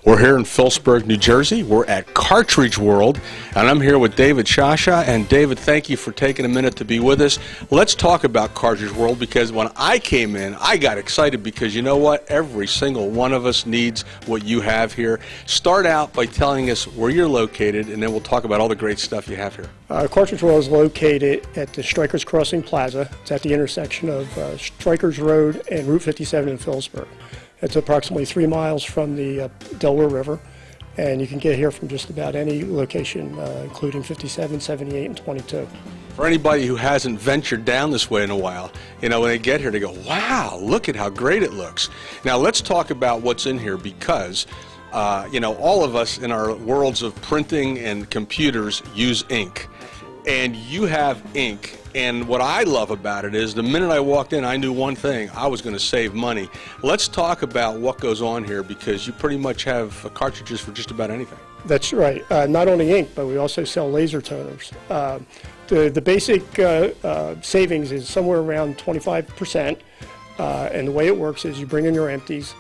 We're here in Phillipsburg, New Jersey. We're at Cartridge World, and I'm here with David Sciascia. And David, thank you for taking a minute to be with us. Let's talk about Cartridge World, because when I came in, I got excited because you know what? Every single one of us needs what you have here. Start out by telling us where you're located, and then we'll talk about all the great stuff you have here. Cartridge World is located at the Strikers Crossing Plaza. It's at the intersection of Strikers Road and Route 57 in Phillipsburg. It's approximately 3 miles from the Delaware River, and you can get here from just about any location, including 57, 78, and 22. For anybody who hasn't ventured down this way in a while, you know, when they get here, they go, wow, look at how great it looks. Now, let's talk about what's in here, because, you know, all of us in our worlds of printing and computers use ink. And you have ink. And what I love about it is the minute I walked in, I knew one thing: I was going to save money. Let's talk about what goes on here, because you pretty much have cartridges for just about anything. That's right. Not only ink, but we also sell laser toners. The basic savings is somewhere around 25%. And the way it works is you bring in your empties,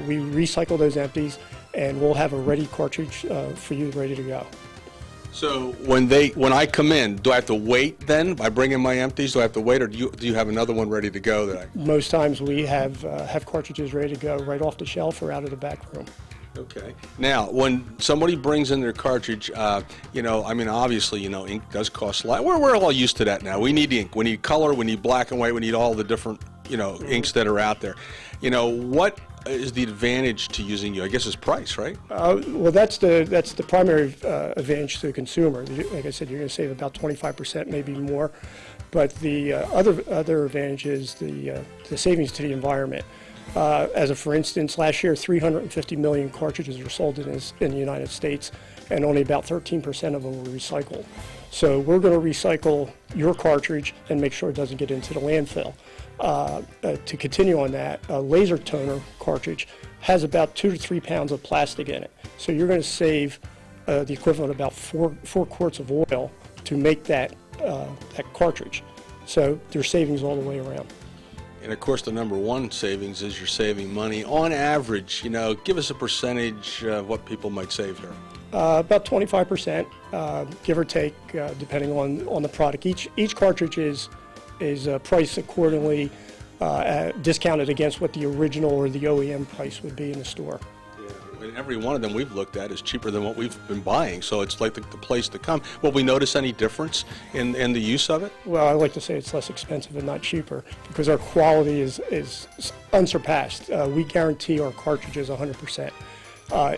we recycle those empties, and we'll have a ready cartridge for you ready to go. So when I come in, do I have to wait then? I bring in my empties, do I have to wait, or do you have another one ready to go? Most times we have cartridges ready to go right off the shelf or out of the back room. Okay. Now, when somebody brings in their cartridge, you know, I mean, obviously, you know, ink does cost a lot. We're all used to that now. We need ink. We need color. We need black and white. We need all the different, you know, inks that are out there. You know, what is the advantage to using you? I guess it's price, right? Well, that's the primary advantage to the consumer. Like I said, you're going to save about 25%, maybe more. But the other advantage is the savings to the environment. For instance, last year, 350 million cartridges were sold in the United States, and only about 13% of them were recycled. So we're going to recycle your cartridge and make sure it doesn't get into the landfill. To continue on that, a laser toner cartridge has about 2 to 3 pounds of plastic in it. So you're going to save the equivalent of about four quarts of oil to make that cartridge. So there's savings all the way around. And of course, the number one savings is you're saving money. On average, you know, give us a percentage of what people might save here. About 25%, give or take, depending on the product. Each cartridge is priced accordingly, discounted against what the original or the OEM price would be in the store. Yeah, and every one of them we've looked at is cheaper than what we've been buying, so it's like the place to come. Will we notice any difference in the use of it? Well, I like to say it's less expensive and not cheaper, because our quality is unsurpassed. We guarantee our cartridges 100%.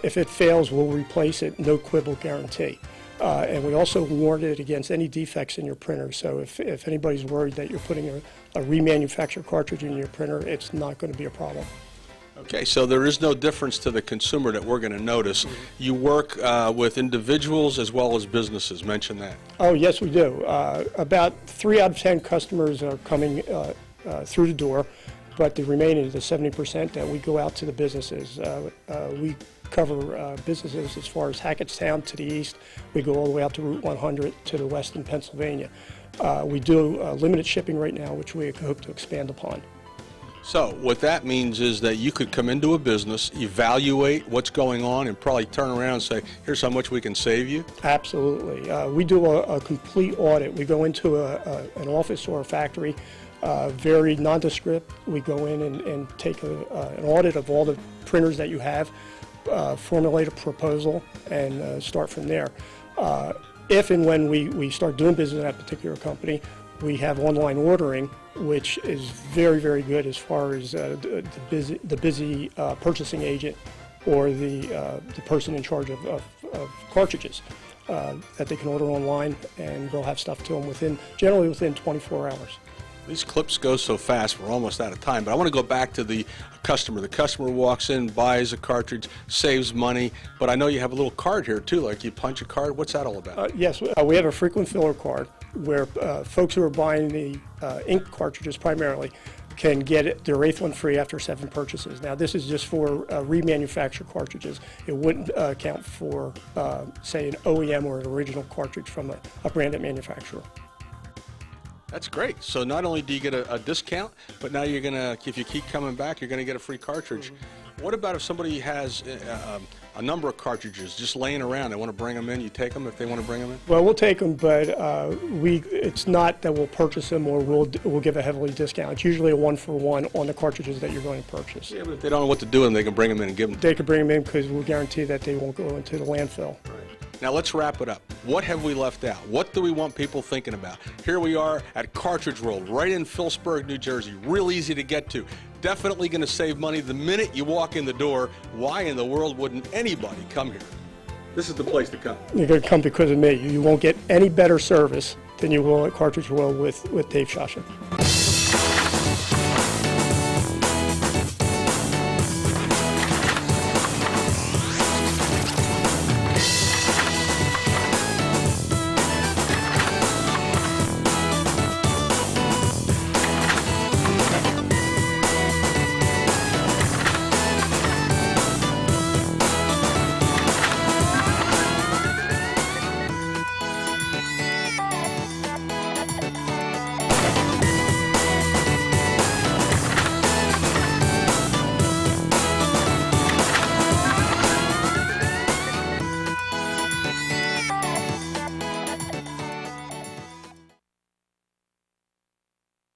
If it fails, we'll replace it, no quibble guarantee. And we also warn it against any defects in your printer. So if anybody's worried that you're putting a remanufactured cartridge in your printer, it's not going to be a problem. Okay, so there is no difference to the consumer that we're going to notice. Mm-hmm. You work with individuals as well as businesses. Mention that. Oh, yes, we do. About 3 out of 10 customers are coming through the door, but the remaining, the 70%, that we go out to the businesses. We cover businesses as far as Hackettstown to the east. We go all the way out to Route 100 to the west in Pennsylvania. We do limited shipping right now, which we hope to expand upon. So what that means is that you could come into a business, evaluate what's going on, and probably turn around and say, here's how much we can save you? Absolutely. We do a complete audit. We go into an office or a factory, very nondescript. We go in and take an audit of all the printers that you have, formulate a proposal, and start from there. If and when we start doing business in that particular company, we have online ordering, which is very, very good as far as the busy purchasing agent or the person in charge of cartridges, that they can order online, and we'll have stuff to them generally within 24 hours. These clips go so fast, we're almost out of time, but I want to go back to the customer. The customer walks in, buys a cartridge, saves money, but I know you have a little card here too, like you punch a card. What's that all about? Yes, we have a frequent filler card where folks who are buying the ink cartridges primarily can get their 8th one free after 7 purchases. Now, this is just for remanufactured cartridges. It wouldn't count for, say, an OEM or an original cartridge from a branded manufacturer. That's great. So not only do you get a discount, but now you're going to, if you keep coming back, you're going to get a free cartridge. Mm-hmm. What about if somebody has a number of cartridges just laying around. They want to bring them in. You take them if they want to bring them in? Well, we'll take them, but it's not that we'll purchase them or we'll give a heavily discount. It's usually a one-for-one on the cartridges that you're going to purchase. Yeah, but if they don't know what to do with them, they can bring them in and give them. They could bring them in because we'll guarantee that they won't go into the landfill. Now let's wrap it up. What have we left out? What do we want people thinking about? Here we are at Cartridge World, right in Phillipsburg, New Jersey. Real easy to get to. Definitely going to save money the minute you walk in the door. Why in the world wouldn't anybody come here? This is the place to come. You're going to come because of me. You won't get any better service than you will at Cartridge World with Dave Sciascia.